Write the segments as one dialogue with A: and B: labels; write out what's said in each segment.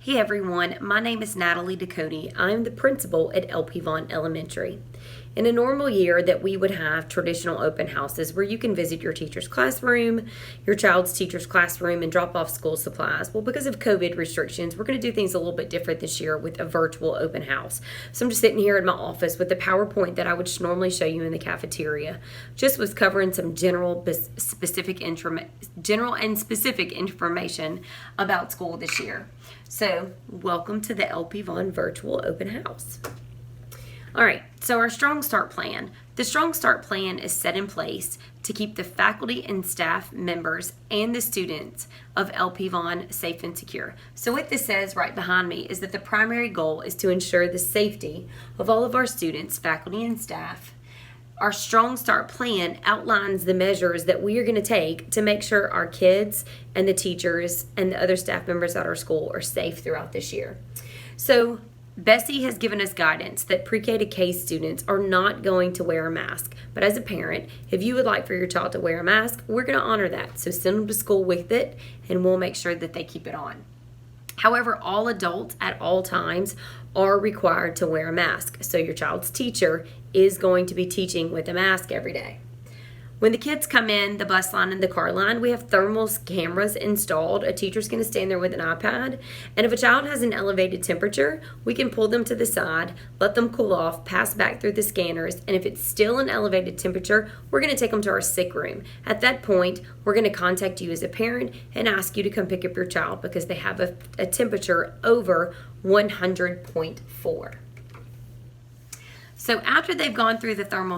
A: Hey everyone, my name is Natalie Ducote. I'm the principal at Vaughn Elementary. In a normal year that we would have traditional open houses where you can visit your teacher's classroom, your child's teacher's classroom, and drop off school supplies. Well, because of COVID restrictions, we're going to do things a little bit different this year with a virtual open house. So I'm just sitting here in my office with the PowerPoint that I would normally show you in the cafeteria. Just was covering some general and specific information about school this year. So welcome to the LP Vaughn Virtual Open House. All right, so our Strong Start Plan. The Strong Start Plan is set in place to keep the faculty and staff members and the students of LP Vaughn safe and secure. So what this says right behind me is that the primary goal is to ensure the safety of all of our students, faculty, and staff. Our Strong Start Plan outlines the measures that we are going to take to make sure our kids and the teachers and the other staff members at our school are safe throughout this year. So Bessie has given us guidance that pre-K to K students are not going to wear a mask. But as a parent, if you would like for your child to wear a mask, we're going to honor that. So send them to school with it, and we'll make sure that they keep it on. However, all adults at all times are required to wear a mask. So your child's teacher is going to be teaching with a mask every day. When the kids come in, the bus line and the car line, we have thermal cameras installed. A teacher's going to stand there with an iPad. And if a child has an elevated temperature, we can pull them to the side, let them cool off, pass back through the scanners. And if it's still an elevated temperature, we're going to take them to our sick room. At that point, we're going to contact you as a parent and ask you to come pick up your child because they have a temperature over 100.4. So after they've gone through the thermal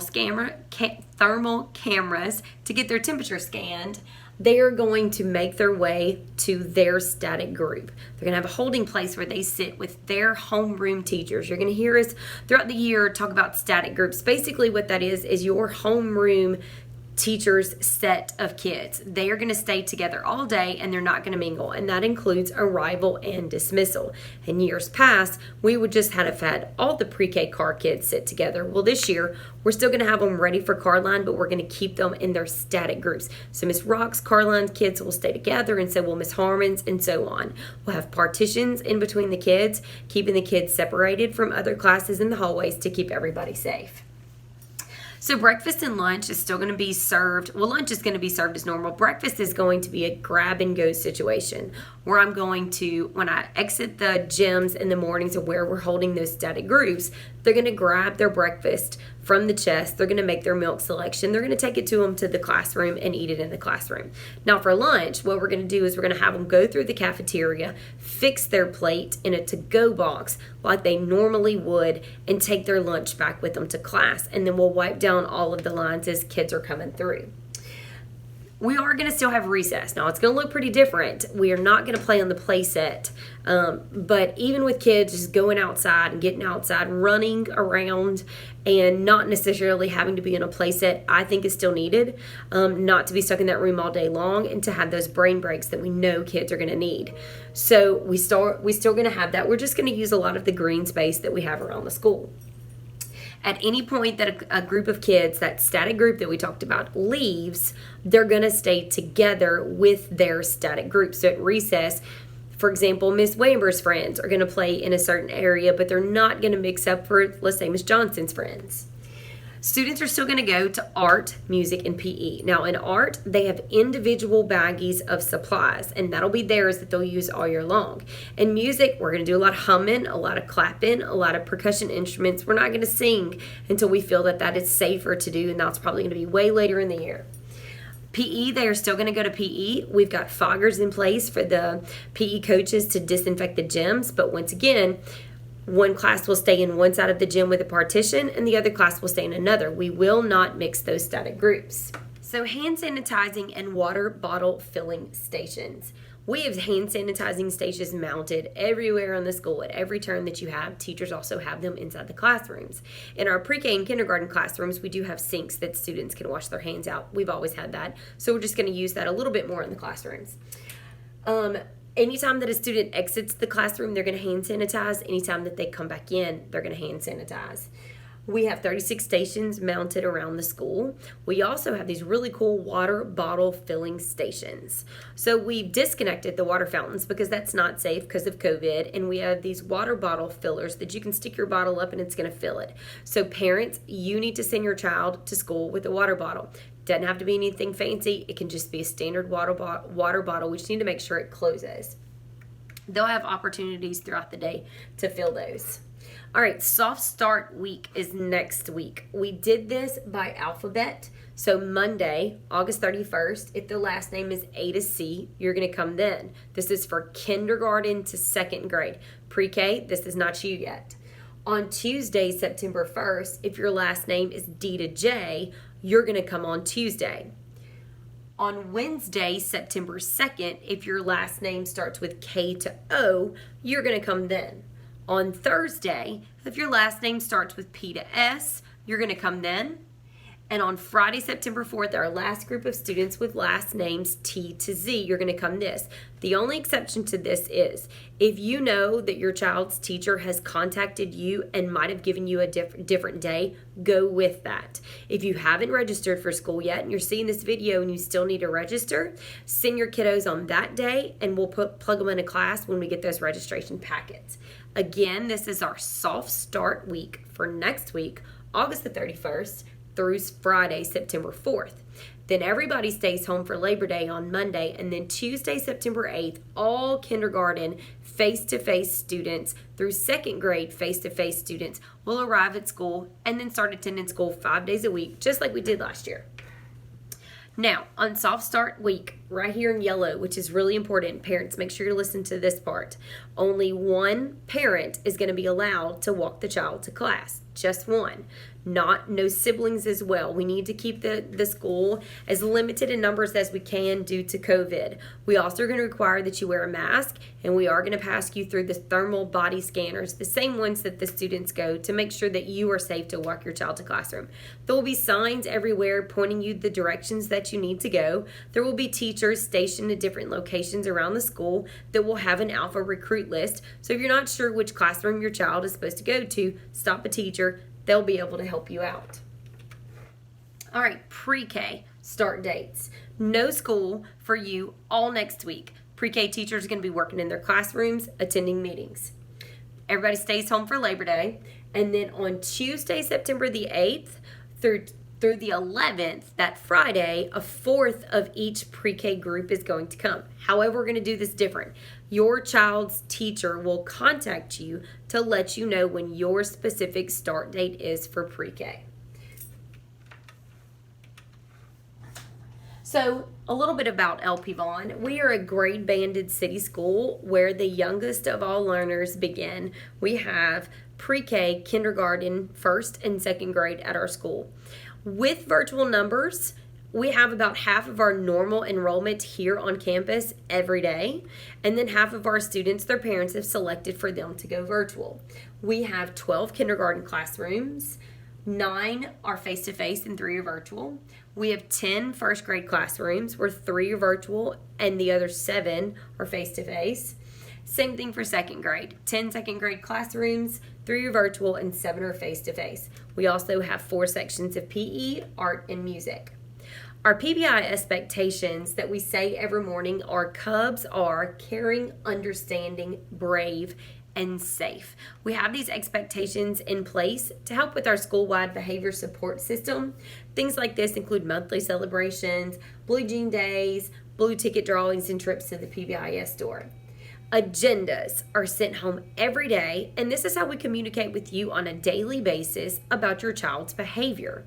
A: cameras to get their temperature scanned, they are going to make their way to their static group. They're going to have a holding place where they sit with their homeroom teachers. You're going to hear us throughout the year talk about static groups. Basically what that is your homeroom teacher's set of kids. They are going to stay together all day and they're not going to mingle, and that includes arrival and dismissal. In years past, we would just have had all the pre-K car kids sit together. Well, this year we're still going to have them ready for car line, but we're going to keep them in their static groups. So Miss Rock's car line kids will stay together, and so will Miss Harmon's, and so on. We'll have partitions in between the kids, keeping the kids separated from other classes in the hallways to keep everybody safe. So breakfast and lunch is still going to be served. Well, lunch is going to be served as normal. Breakfast is going to be a grab and go situation where I'm going to, when I exit the gyms in the mornings of where we're holding those static groups, they're going to grab their breakfast from the chest. They're going to make their milk selection. They're going to take it to them to the classroom and eat it in the classroom. Now for lunch, what we're going to do is we're going to have them go through the cafeteria, fix their plate in a to-go box like they normally would, and take their lunch back with them to class. And then we'll wipe down all of the lines as kids are coming through. We are going to still have recess. Now, it's going to look pretty different. We are not going to play on the play set. But even with kids just going outside and getting outside, running around, and not necessarily having to be in a play set, I think is still needed. Not to be stuck in that room all day long and to have those brain breaks that we know kids are going to need. So we're still going to have that. We're just going to use a lot of the green space that we have around the school. At any point that a group of kids, that static group that we talked about, leaves, they're going to stay together with their static group. So at recess, for example, Miss Wamber's friends are going to play in a certain area, but they're not going to mix up for, let's say, Miss Johnson's friends. Students are still going to go to art, music, and PE. Now, in art, they have individual baggies of supplies, and that'll be theirs that they'll use all year long. In music, we're going to do a lot of humming, a lot of clapping, a lot of percussion instruments. We're not going to sing until we feel that is safer to do, and that's probably going to be way later in the year. PE, they are still going to go to PE. We've got foggers in place for the PE coaches to disinfect the gyms, but once again, one class will stay in one side of the gym with a partition and the other class will stay in another. We will not mix those static groups. So hand sanitizing and water bottle filling stations. We have hand sanitizing stations mounted everywhere on the school. At every turn that you have, teachers also have them inside the classrooms. In our pre-K and kindergarten classrooms, we do have sinks that students can wash their hands out. We've always had that. So we're just going to use that a little bit more in the classrooms. Anytime that a student exits the classroom, they're going to hand sanitize. Anytime that they come back in, they're going to hand sanitize. We have 36 stations mounted around the school. We also have these really cool water bottle filling stations. So we've disconnected the water fountains because that's not safe because of COVID, and we have these water bottle fillers that you can stick your bottle up and it's going to fill it. So parents, you need to send your child to school with a water bottle. Doesn't have to be anything fancy. It can just be a standard water bottle. We just need to make sure it closes. They'll have opportunities throughout the day to fill those. All right, soft start week is next week. We did this by alphabet. So Monday, August 31st, if the last name is A to C, you're going to come then. This is for kindergarten to second grade. Pre-K, this is not you yet. On Tuesday, September 1st, if your last name is D to J, you're going to come on Tuesday. On Wednesday, September 2nd, if your last name starts with K to O, you're going to come then. On Thursday, if your last name starts with P to S, you're going to come then. And on Friday, September 4th, our last group of students with last names T to Z, you're going to come this. The only exception to this is if you know that your child's teacher has contacted you and might have given you a different day, go with that. If you haven't registered for school yet and you're seeing this video and you still need to register, send your kiddos on that day and we'll plug them in a class when we get those registration packets. Again, this is our soft start week for next week, August the 31st. Through Friday, September 4th. Then everybody stays home for Labor Day on Monday, and then Tuesday, September 8th, all kindergarten face-to-face students through second grade face-to-face students will arrive at school and then start attending school 5 days a week, just like we did last year. Now, on soft start week, right here in yellow, which is really important, parents, make sure you listen to this part. Only one parent is going to be allowed to walk the child to class. Just one. No siblings as well. We need to keep the school as limited in numbers as we can due to COVID. We also are going to require that you wear a mask, and we are going to pass you through the thermal body scanners, the same ones that the students go, to make sure that you are safe to walk your child to classroom. There will be signs everywhere pointing you the directions that you need to go. There will be teachers stationed at different locations around the school that will have an alpha recruit list. So if you're not sure which classroom your child is supposed to go to, stop a teacher. They'll be able to help you out. All right, pre-K start dates. No school for you all next week. Pre-K teachers are going to be working in their classrooms, attending meetings. Everybody stays home for Labor Day. And then on Tuesday, September the 8th through the 11th, that Friday, a fourth of each pre-K group is going to come. However, we're going to do this different. Your child's teacher will contact you to let you know when your specific start date is for pre-K. So, a little bit about LP Vaughn. We are a grade-banded city school where the youngest of all learners begin. We have pre-K, kindergarten, first and second grade at our school. With virtual numbers, we have about half of our normal enrollment here on campus every day, and then half of our students, their parents have selected for them to go virtual. We have 12 kindergarten classrooms, 9 are face-to-face and 3 are virtual. We have 10 first grade classrooms where 3 are virtual and the other 7 are face-to-face. Same thing for second grade. 10 second grade classrooms, 3 are virtual, and 7 are face-to-face. We also have 4 sections of PE, art, and music. Our PBI expectations that we say every morning are Cubs are caring, understanding, brave, and safe. We have these expectations in place to help with our school-wide behavior support system. Things like this include monthly celebrations, Blue Jean Days, blue ticket drawings, and trips to the PBIS store. Agendas are sent home every day, and this is how we communicate with you on a daily basis about your child's behavior.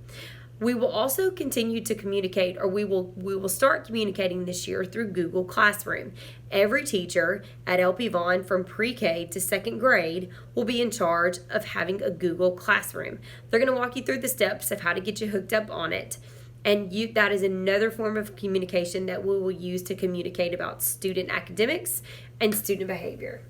A: We will also continue to communicate, or we will start communicating this year through Google Classroom. Every teacher at LP Vaughn from pre-K to second grade will be in charge of having a Google Classroom. They're going to walk you through the steps of how to get you hooked up on it. And that is another form of communication that we will use to communicate about student academics and student behavior.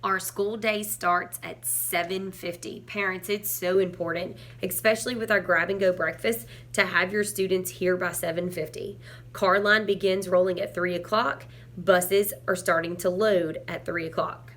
A: Our school day starts at 7:50. Parents, it's so important, especially with our grab-and-go breakfast, to have your students here by 7:50. Car line begins rolling at 3 o'clock. Buses are starting to load at 3 o'clock.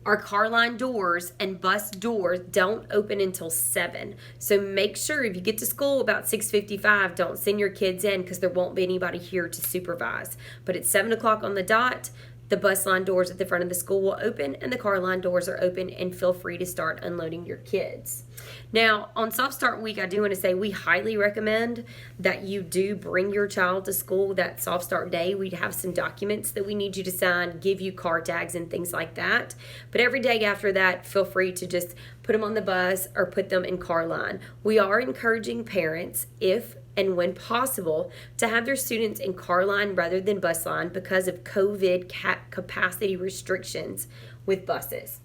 A: Our car line doors and bus doors don't open until 7. So make sure if you get to school about 6:55, don't send your kids in because there won't be anybody here to supervise. But at 7 o'clock on the dot, the bus line doors at the front of the school will open and the car line doors are open, and feel free to start unloading your kids. Now, on Soft Start Week, I do want to say we highly recommend that you do bring your child to school that Soft Start day. We have some documents that we need you to sign, give you car tags and things like that. But every day after that, feel free to just put them on the bus or put them in car line. We are encouraging parents, if and when possible, to have their students in car line rather than bus line because of COVID capacity restrictions with buses.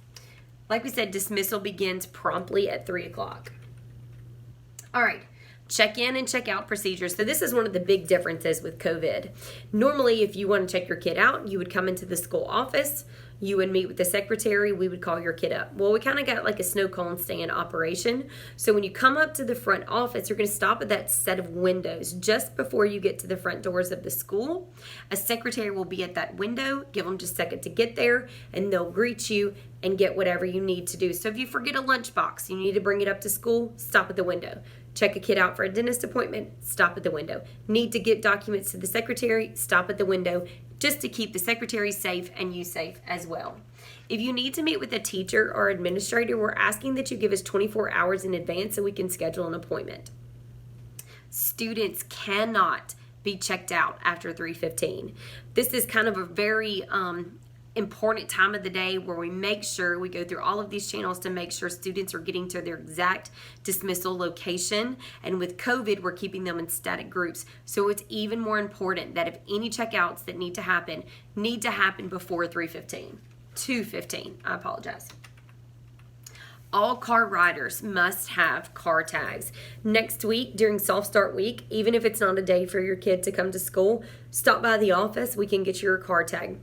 A: Like we said, dismissal begins promptly at 3 o'clock. All right, check in and check out procedures. So this is one of the big differences with COVID. Normally, if you want to check your kid out, you would come into the school office, you would meet with the secretary, we would call your kid up. Well, we kind of got like a snow cone stand operation. So when you come up to the front office, you're going to stop at that set of windows just before you get to the front doors of the school. A secretary will be at that window. Give them just a second to get there, and they'll greet you and get whatever you need to do. So if you forget a lunchbox, you need to bring it up to school, stop at the window. Check a kid out for a dentist appointment, stop at the window. Need to get documents to the secretary, stop at the window, just to keep the secretary safe and you safe as well. If you need to meet with a teacher or administrator, we're asking that you give us 24 hours in advance so we can schedule an appointment. Students cannot be checked out after 3:15. This is kind of a very important time of the day where we make sure we go through all of these channels to make sure students are getting to their exact dismissal location. And with COVID, we're keeping them in static groups. So it's even more important that if any checkouts that need to happen before 3:15. 2:15, I apologize. All car riders must have car tags. Next week, during Soft Start Week, even if it's not a day for your kid to come to school, stop by the office, we can get you your car tag.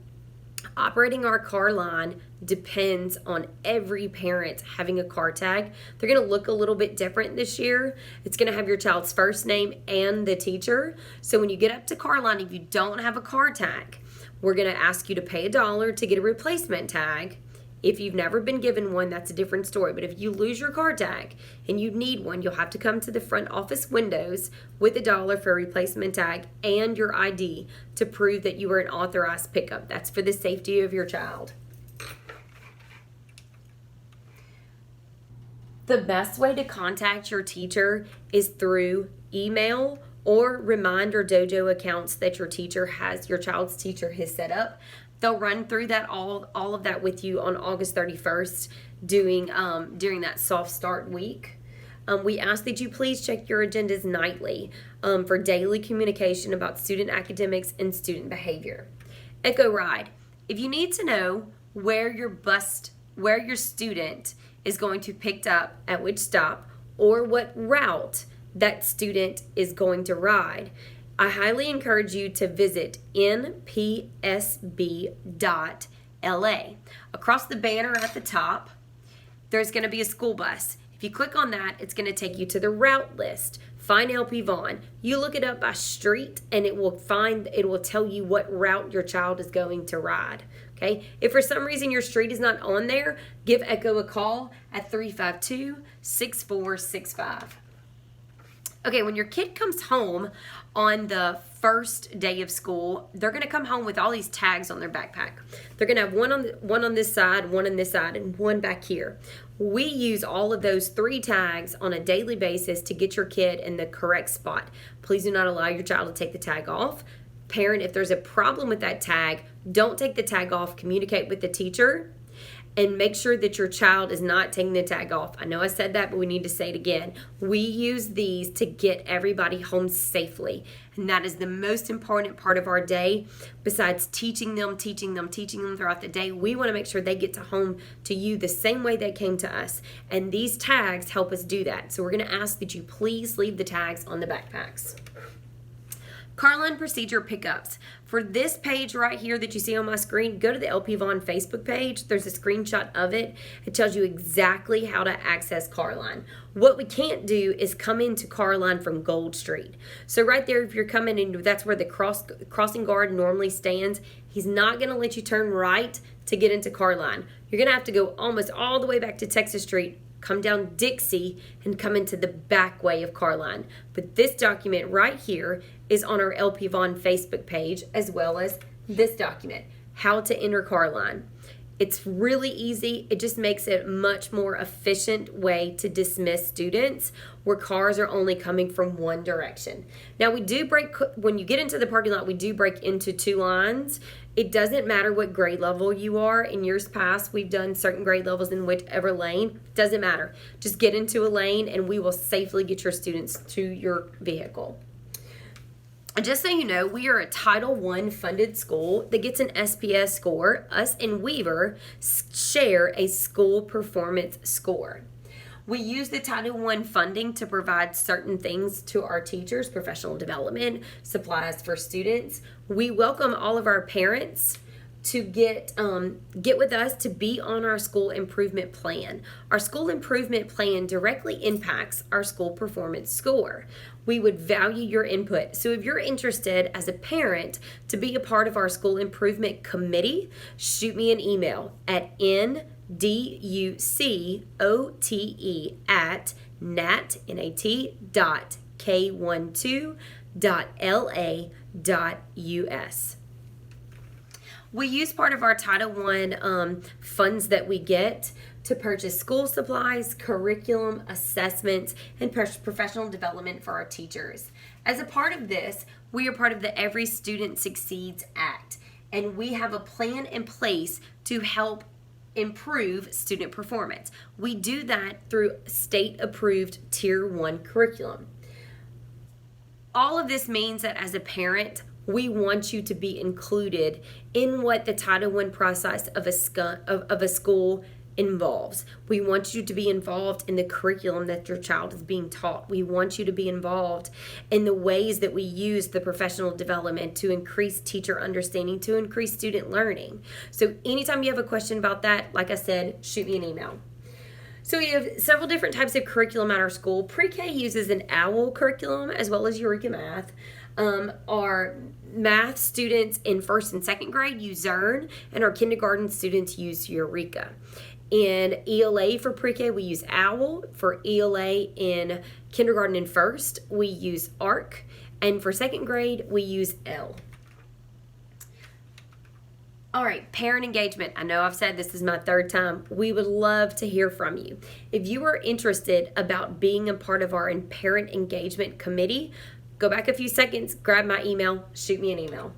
A: Operating our car line depends on every parent having a car tag. They're going to look a little bit different this year. It's going to have your child's first name and the teacher. So when you get up to car line, if you don't have a car tag, we're going to ask you to pay $1 to get a replacement tag. If you've never been given one, that's a different story. But if you lose your car tag and you need one, you'll have to come to the front office windows with $1 for a replacement tag and your ID to prove that you were an authorized pickup. That's for the safety of your child. The best way to contact your teacher is through email or Reminder Dojo accounts that your child's teacher has set up. They'll run through that all of that with you on August 31st during that Soft Start Week. We ask that you please check your agendas nightly for daily communication about student academics and student behavior. Echo Ride. If you need to know where your student is going to pick up at which stop or what route that student is going to ride, I highly encourage you to visit npsb.la. Across the banner at the top, there's going to be a school bus. If you click on that, it's going to take you to the route list. Find LP Vaughn. You look it up by street, and it will tell you what route your child is going to ride. Okay? If for some reason your street is not on there, give Echo a call at 352-6465. Okay, when your kid comes home on the first day of school, they're going to come home with all these tags on their backpack. They're going to have one on this side, one on this side, and one back here. We use all of those 3 tags on a daily basis to get your kid in the correct spot. Please do not allow your child to take the tag off. Parent, if there's a problem with that tag, don't take the tag off. Communicate with the teacher. And make sure that your child is not taking the tag off. I know I said that, but we need to say it again. We use these to get everybody home safely. And that is the most important part of our day. Besides teaching them throughout the day, we want to make sure they get to home to you the same way they came to us. And these tags help us do that. So we're going to ask that you please leave the tags on the backpacks. Carline procedure pickups. For this page right here that you see on my screen, go to the LP Vaughn Facebook page. There's a screenshot of it. It tells you exactly how to access Carline. What we can't do is come into Carline from Gold Street. So right there, if you're coming in, that's where the crossing guard normally stands. He's not going to let you turn right to get into Carline. You're going to have to go almost all the way back to Texas Street, come down Dixie, and come into the back way of Carline. But this document right here is on our LP Vaughn Facebook page, as well as this document, how to enter Carline. It's really easy. It just makes it a much more efficient way to dismiss students where cars are only coming from one direction. Now we do break, when you get into the parking lot, we do break into two lines. It doesn't matter what grade level you are. In years past, we've done certain grade levels in whichever lane. Doesn't matter. Just get into a lane and we will safely get your students to your vehicle. And just so you know, we are a Title I funded school that gets an SPS score. Us and Weaver share a school performance score. We use the Title I funding to provide certain things to our teachers, professional development, supplies for students. We welcome all of our parents to get with us to be on our school improvement plan. Our school improvement plan directly impacts our school performance score. We would value your input. So if you're interested as a parent to be a part of our school improvement committee, shoot me an email at nducote.k12.la.us. We use part of our Title I funds that we get to purchase school supplies, curriculum, assessments, and professional development for our teachers. As a part of this, we are part of the Every Student Succeeds Act, and we have a plan in place to help improve student performance. We do that through state-approved Tier 1 curriculum. All of this means that as a parent, we want you to be included in what the Title I process of a school involves. We want you to be involved in the curriculum that your child is being taught. We want you to be involved in the ways that we use the professional development to increase teacher understanding, to increase student learning. So anytime you have a question about that, like I said, shoot me an email. So we have several different types of curriculum at our school. Pre-K uses an OWL curriculum as well as Eureka Math. Our math students in 1st and 2nd grade use Zern, and our kindergarten students use Eureka. In ELA for Pre-K, we use OWL. For ELA in kindergarten and 1st, we use ARC. And for 2nd grade, we use L. All right, parent engagement. I know I've said this is my 3rd time. We would love to hear from you. If you are interested about being a part of our parent engagement committee, go back a few seconds, grab my email, shoot me an email.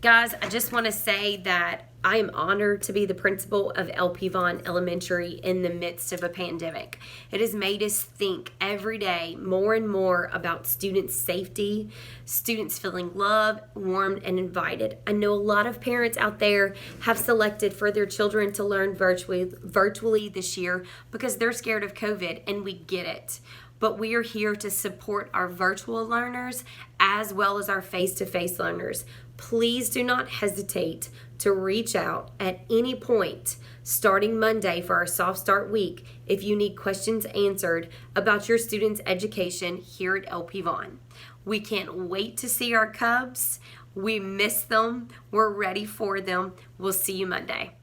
A: Guys, I just want to say that I am honored to be the principal of LP Vaughn Elementary in the midst of a pandemic. It has made us think every day more and more about student safety, students feeling loved, warmed, and invited. I know a lot of parents out there have selected for their children to learn virtually this year because they're scared of COVID, and we get it. But we are here to support our virtual learners as well as our face-to-face learners. Please do not hesitate to reach out at any point starting Monday for our Soft Start Week if you need questions answered about your students' education here at LP Vaughn. We can't wait to see our Cubs. We miss them. We're ready for them. We'll see you Monday.